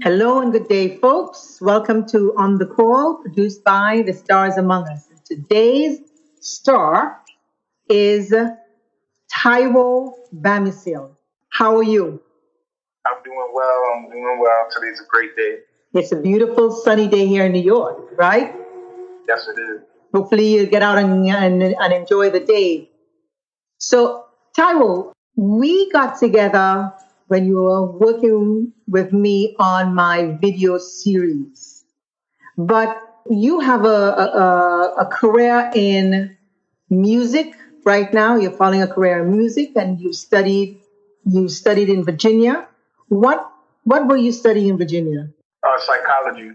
Hello and good day, folks. Welcome to On the Call, produced by the Stars Among Us. Today's star is Taiwo Bamisile. How are you? I'm doing well. Today's a great day. It's a beautiful sunny day here in New York, right? Yes, it is. Hopefully you get out and enjoy the day. So, Taiwo, we got together when you were working with me on my video series. But you have a career in music right now. You're following a career in music, and you studied in Virginia. What were you studying in Virginia? Psychology.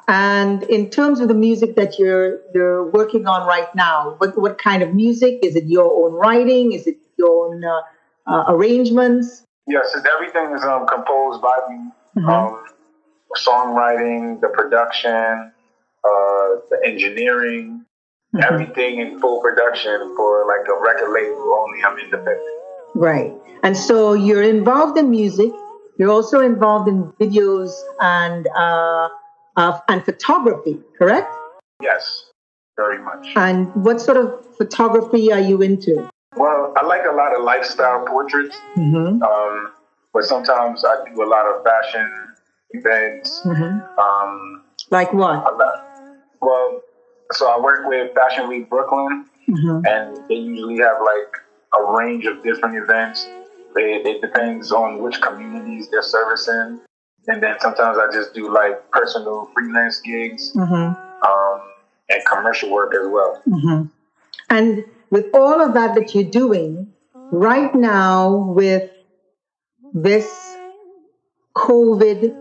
And in terms of the music that you're working on right now, what kind of music? Is it your own writing? Is it your own arrangements? Yes, everything is composed by me. Songwriting, the production, the engineering, everything in full production for like a record label. Only I'm independent. Right. And so you're involved in music. You're also involved in videos and photography, correct? Yes, very much. And what sort of photography are you into? Well, I like a lot of lifestyle portraits, but sometimes I do a lot of fashion events. Like what? So I work with Fashion Week Brooklyn, and they usually have like a range of different events. It depends on which communities they're servicing. And then sometimes I just do like personal freelance gigs and commercial work as well. And with all of that you're doing right now with this COVID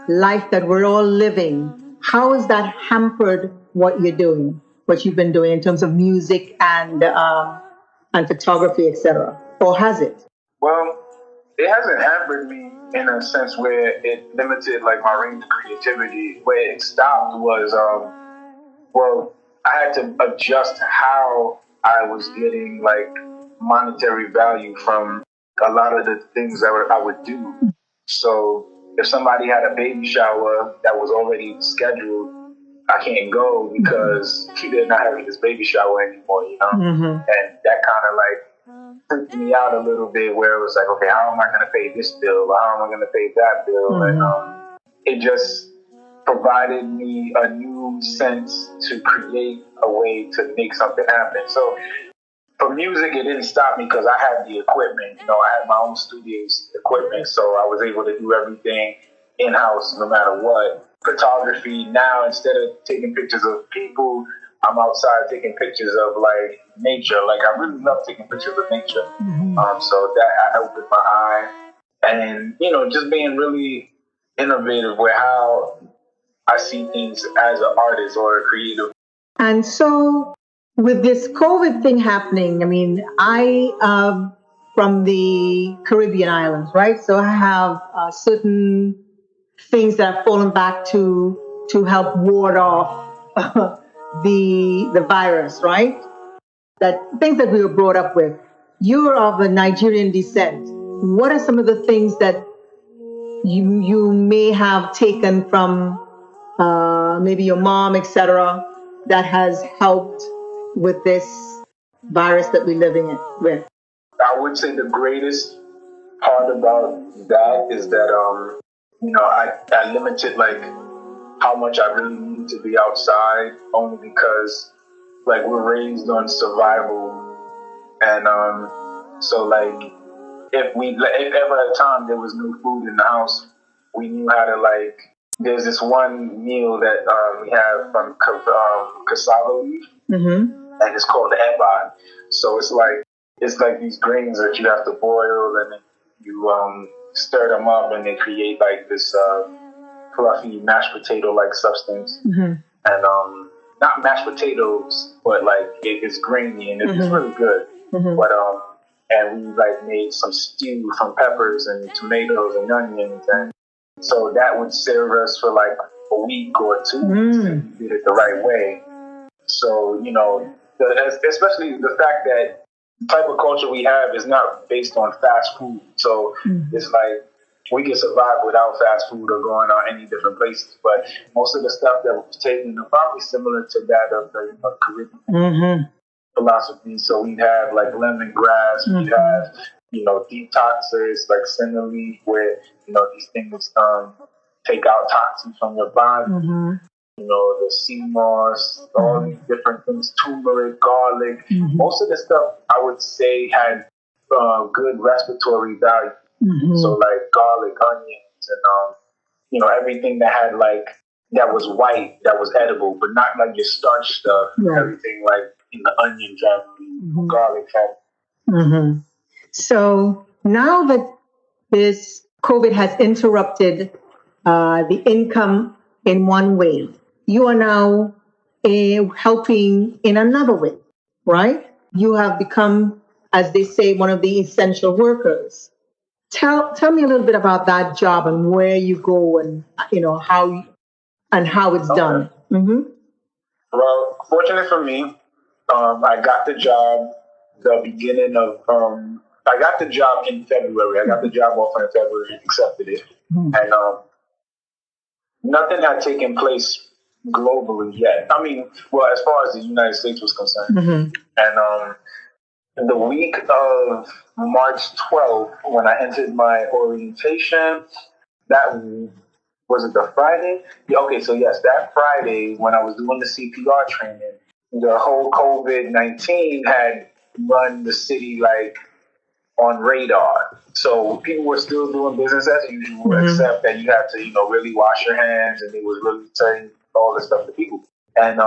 life that we're all living, how has that hampered what you've been doing in terms of music and photography, etc.? Or has it? Well, it hasn't hampered me in a sense where it limited like my range of creativity. Where it stopped was, I had to adjust how I was getting like monetary value from a lot of the things that I would do. So if somebody had a baby shower that was already scheduled, I can't go because they're not having this baby shower anymore, And that kind of like freaked me out a little bit, where it was like, okay, how am I going to pay this bill? How am I going to pay that bill? And it just provided me a new sense to create a way to make something happen. So for music, it didn't stop me because I had the equipment. I had my own studio's equipment, so I was able to do everything in-house no matter what. Photography, now instead of taking pictures of people, I'm outside taking pictures of like nature. Like I really love taking pictures of nature. So that opened my eye, and just being really innovative with how I see things as an artist or a creative. And so with this COVID thing happening, I mean, I from the Caribbean islands, right? So I have certain things that have fallen back to help ward off the virus, right? That things that we were brought up with. You're of a Nigerian descent. What are some of the things that you may have taken from maybe your mom, etc., that has helped with this virus that we're living with? I would say the greatest part about that is that I limited like how much I really needed to be outside, only because like we're raised on survival, and so like if ever at a time there was no food in the house, we knew how to like. There's this one meal that we have from cassava leaf, and it's called the eba. So it's like these grains that you have to boil, and then you stir them up, and they create like this fluffy mashed potato like substance, and not mashed potatoes, but like it's grainy and it's really good. But and we like made some stew from peppers and tomatoes and onions, and so that would serve us for like a week or 2 weeks if we did it the right way. So especially the fact that the type of culture we have is not based on fast food. So it's like we can survive without fast food or going out any different places. But most of the stuff that was taken are probably similar to that of the Caribbean philosophy. So we'd have like lemongrass, we'd have, detoxers like cinnamon leaf, where, these things take out toxins from your body. The sea moss, all these different things, turmeric, garlic. Most of the stuff I would say had good respiratory value. So like garlic, onions, and everything that had that was white, that was edible, but not like your starch stuff. Everything like in the onion family, garlic family. So now that this COVID has interrupted the income in one way, you are now helping in another way, right? You have become, as they say, one of the essential workers. Tell me a little bit about that job and where you go and how it's done. Well, fortunately for me, I got the job I got the job in February. I got the job offer in February and accepted it. And nothing had taken place globally yet. I mean, well, as far as the United States was concerned. And the week of March 12th, when I entered my orientation, that was it the Friday? Yeah, okay, so yes, that Friday when I was doing the CPR training, the whole COVID-19 had run the city on radar. So people were still doing business as usual, except that you had to, really wash your hands, and they was really saying all this stuff to people. And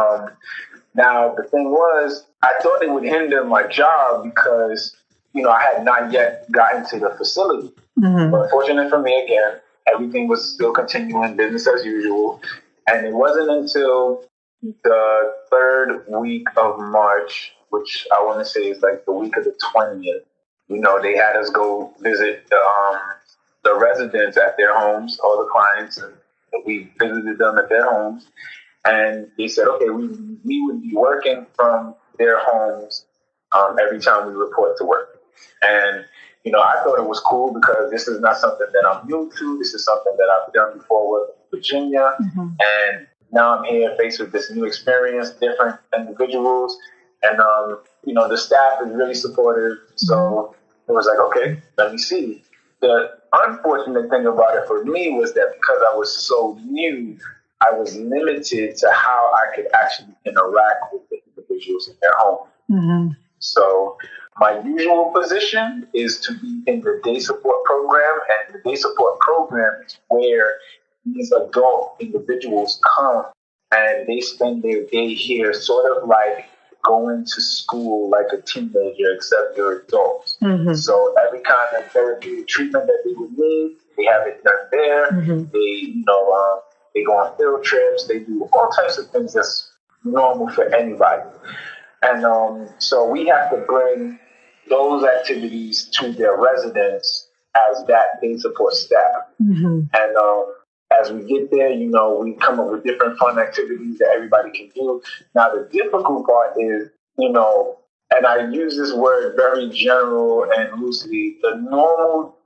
now the thing was, I thought it would hinder my job because, I had not yet gotten to the facility. But fortunately for me, again, everything was still continuing business as usual. And it wasn't until the third week of March, which I want to say is like the week of the 20th, they had us go visit the residents at their homes, all the clients, and we visited them at their homes. And they said, okay, we would be working from their homes every time we report to work. And, I thought it was cool because this is not something that I'm new to. This is something that I've done before with Virginia. And now I'm here faced with this new experience, different individuals. And, the staff is really supportive. So it was like, okay, let me see. The unfortunate thing about it for me was that because I was so new, I was limited to how I could actually interact with the individuals in their home. So my usual position is to be in the day support program, and the day support program is where these adult individuals come and they spend their day here, sort of like going to school like a teenager, except you're adults. So every kind of therapeutic treatment that they would need, they have it done there. They go on field trips. They do all types of things that's normal for anybody. And so we have to bring those activities to their residents as that day support staff. And as we get there, we come up with different fun activities that everybody can do. Now, the difficult part is, and I use this word very general and loosely, the normal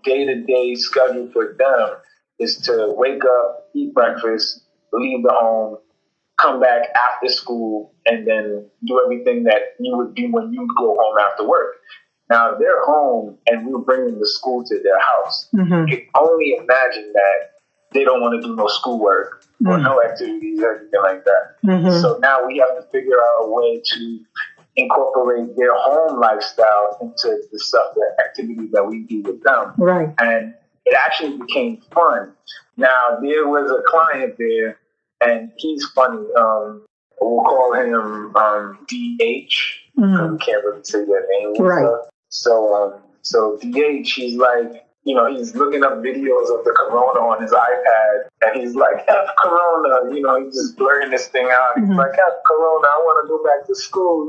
day-to-day schedule for them is to wake up, eat breakfast, leave the home, come back after school, and then do everything that you would do when you go home after work. Now, they're home, and we're bringing the school to their house. You can only imagine that they don't want to do no schoolwork or no activities or anything like that. So now we have to figure out a way to incorporate their home lifestyle into the stuff, the activities that we do with them. Right. And it actually became fun. Now, there was a client there, and he's funny. We'll call him DH, because we can't really say their name. Right. So DH, he's like, he's looking up videos of the corona on his iPad, and he's like, F corona, he's just blurring this thing out. He's like, F corona, I want to go back to school,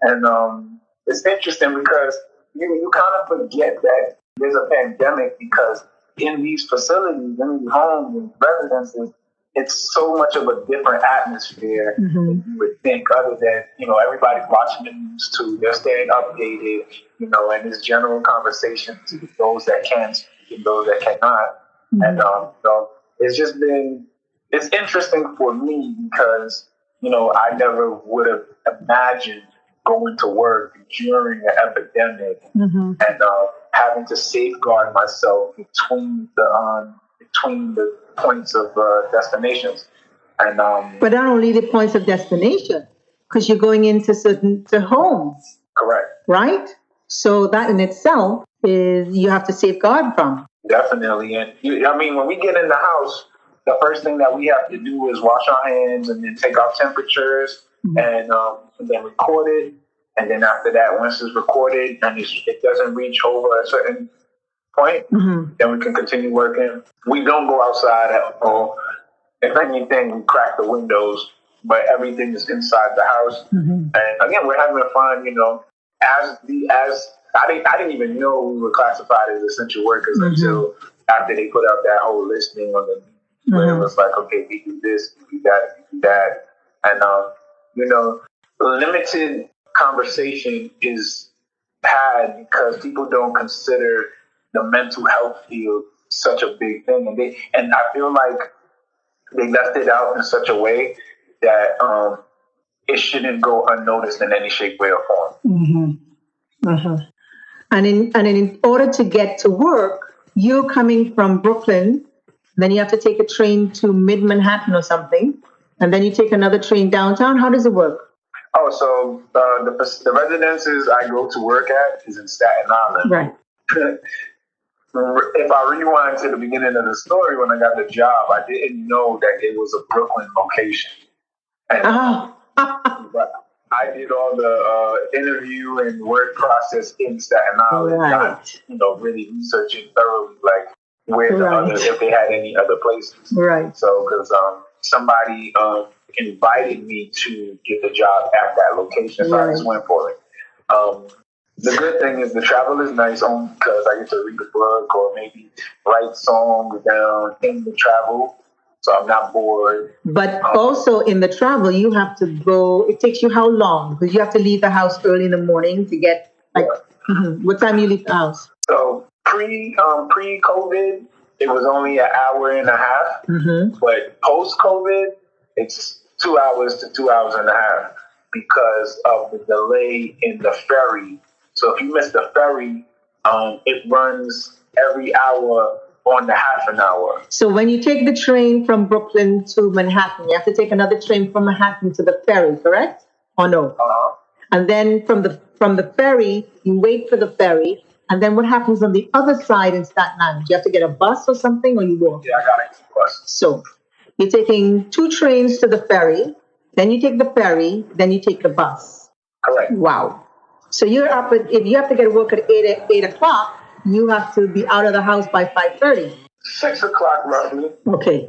And it's interesting because you kind of forget that there's a pandemic, because in these facilities, in these homes and residences, it's so much of a different atmosphere than you would think, other than, everybody's watching the news too. They're staying updated, and there's general conversations to those that can speak those that cannot. Mm-hmm. And so it's interesting for me because, I never would have imagined going to work during an epidemic and having to safeguard myself between the points of destinations. And but not only the points of destination, because you're going into to homes. Correct. Right? So that in itself is you have to safeguard from. Definitely. And when we get in the house, the first thing that we have to do is wash our hands and then take our temperatures and then record it. And then after that, once it's recorded and it doesn't reach over a certain point, then we can continue working. We don't go outside at all. If anything, we crack the windows, but everything is inside the house. And again, we're having fun, as I didn't even know we were classified as essential workers until after they put out that whole listing on the where it was like, okay, we do this, we do that, we do that. And, limited conversation is had because people don't consider the mental health field such a big thing. And I feel like they left it out in such a way that it shouldn't go unnoticed in any shape, way, or form. And in order to get to work, you're coming from Brooklyn, then you have to take a train to mid-Manhattan or something, and then you take another train downtown. How does it work? Oh, so the residences I go to work at is in Staten Island. Right. If I rewind to the beginning of the story, when I got the job, I didn't know that it was a Brooklyn location. And, but I did all the interview and work process in Staten Island. Right. Not, really researching thoroughly, like where the other, if they had any other places. Right. So, because somebody invited me to get the job at that location, so I just went for it. The good thing is the travel is nice only because I get to read a book or maybe write songs down in the travel. So I'm not bored. But also in the travel, you have to go. It takes you how long? Because you have to leave the house early in the morning to get what time you leave the house? So pre-COVID, it was only an hour and a half. But post-COVID, it's 2 hours to 2 hours and a half because of the delay in the ferry. So if you miss the ferry, it runs every hour on the half an hour. So when you take the train from Brooklyn to Manhattan, you have to take another train from Manhattan to the ferry, correct? Or no? And then from the ferry, you wait for the ferry, and then what happens on the other side in Staten Island? Do you have to get a bus or something, or you walk? Yeah, I got a bus. So you're taking 2 trains to the ferry, then you take the ferry, then you take the bus. Correct. Wow. So you're up if you have to get to work at 8 o'clock, you have to be out of the house by 5:30. 6 o'clock roughly. Okay.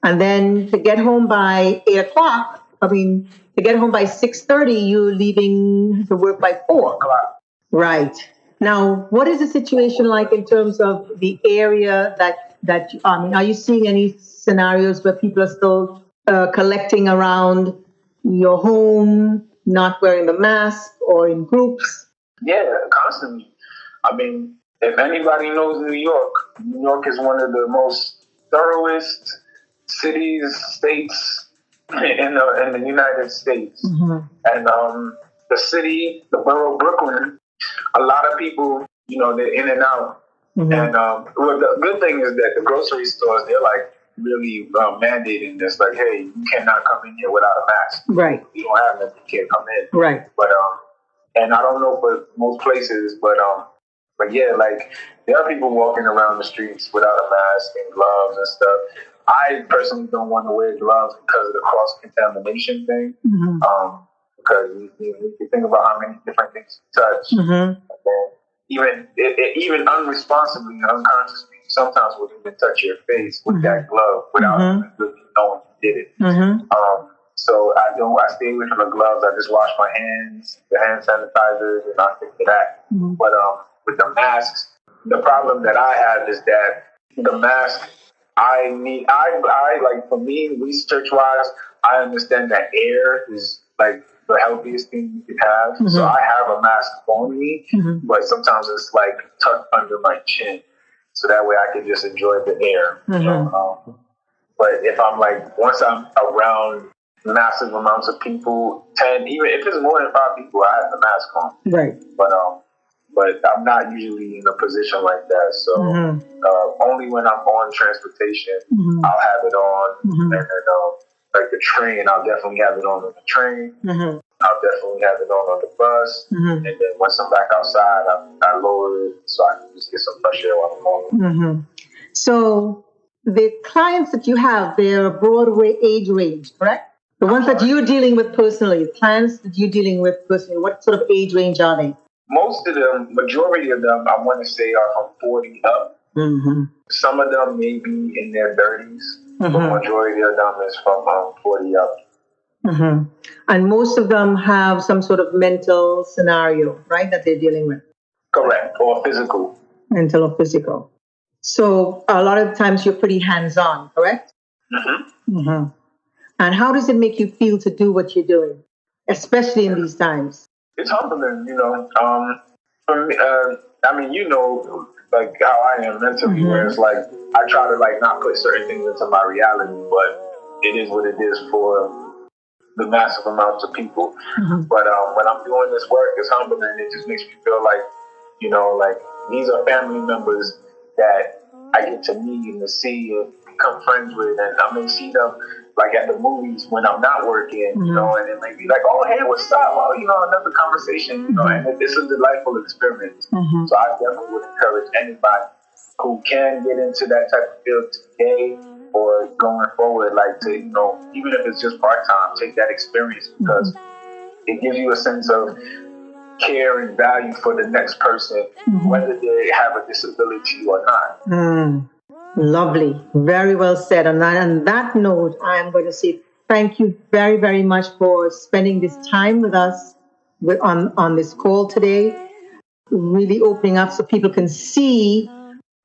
And then to get home by 8 o'clock, to get home by 6:30, you're leaving to work by 4 o'clock. Right. Now, what is the situation like in terms of the area that are you seeing any scenarios where people are still collecting around your home, not wearing the mask or in groups? Yeah, constantly. If anybody knows New York is one of the most thoroughest cities, states in the United States. And the city, the borough of Brooklyn, a lot of people, they're in and out. And the good thing is that the grocery stores, they're like really mandating this, like, hey, you cannot come in here without a mask. Right. You don't have them, you can't come in. Right. But and I don't know for most places, but yeah, like there are people walking around the streets without a mask and gloves and stuff. I personally don't want to wear gloves because of the cross-contamination thing. Because you think about how many different things you touch. And then even unresponsibly and unconsciously, sometimes we'll even touch your face with that glove without even really knowing you did it. So I stay away from the gloves. I just wash my hands, the hand sanitizers, and I stick to that. But with the masks, the problem that I have is that the mask, I like, for me, research wise, I understand that air is like the healthiest thing you could have. So I have a mask on me, but sometimes it's like tucked under my chin. so that way I can just enjoy the air. But if I'm like, once I'm around massive amounts of people, 10, even if it's more than 5 people, I have the mask on. Right. But I'm not usually in a position like that. So only when I'm on transportation, I'll have it on. And then like the train, I'll definitely have it on the train. I'll definitely have it on the bus. And then once I'm back outside, I lower it so I can just get some fresh air while I'm on. So the clients that you have, they're a broad age range, correct? The ones that you're dealing with personally, the clients that you're dealing with personally, what sort of age range are they? Most of them, majority of them, I want to say are from 40 up. Some of them may be in their 30s, but majority of them is from 40 up. And most of them have some sort of mental scenario, right, that they're dealing with? Correct, or physical. Mental or physical. So a lot of the times you're pretty hands-on, correct? And how does it make you feel to do what you're doing, especially in these times? It's humbling, you know. For me, I mean, you know, like how I am mentally, where it's like I try to like not put certain things into my reality, but it is what it is for the massive amounts of people. But when I'm doing this work, it's humbling. It just makes me feel like, you know, like these are family members that I get to meet and to see and become friends with, and I may see them like at the movies when I'm not working, you know, and it may be like, oh, hey, what's up? Oh, you know, another conversation, you know, and it's a delightful experience. So I definitely would encourage anybody who can get into that type of field today or going forward, like to, you know, even if it's just part-time, take that experience because it gives you a sense of care and value for the next person, whether they have a disability or not. Lovely. Very well said. And on that note, I'm going to say thank you very, very much for spending this time with us on this call today, really opening up so people can see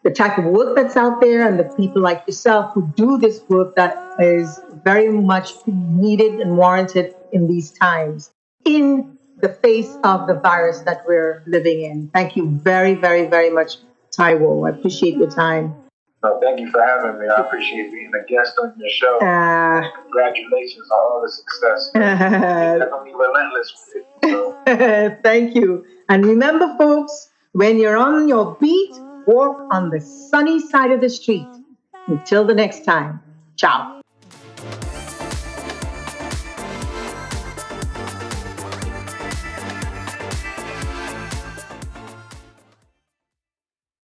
the type of work that's out there and the people like yourself who do this work that is very much needed and warranted in these times, in the face of the virus that we're living in. Thank you very, very, very much, Taiwo. I appreciate your time. No, thank you for having me. I appreciate being a guest on your show. Congratulations on all the success. Definitely relentless with it. So. Thank you. And remember, folks, when you're on your beat, walk on the sunny side of the street. Until the next time. Ciao.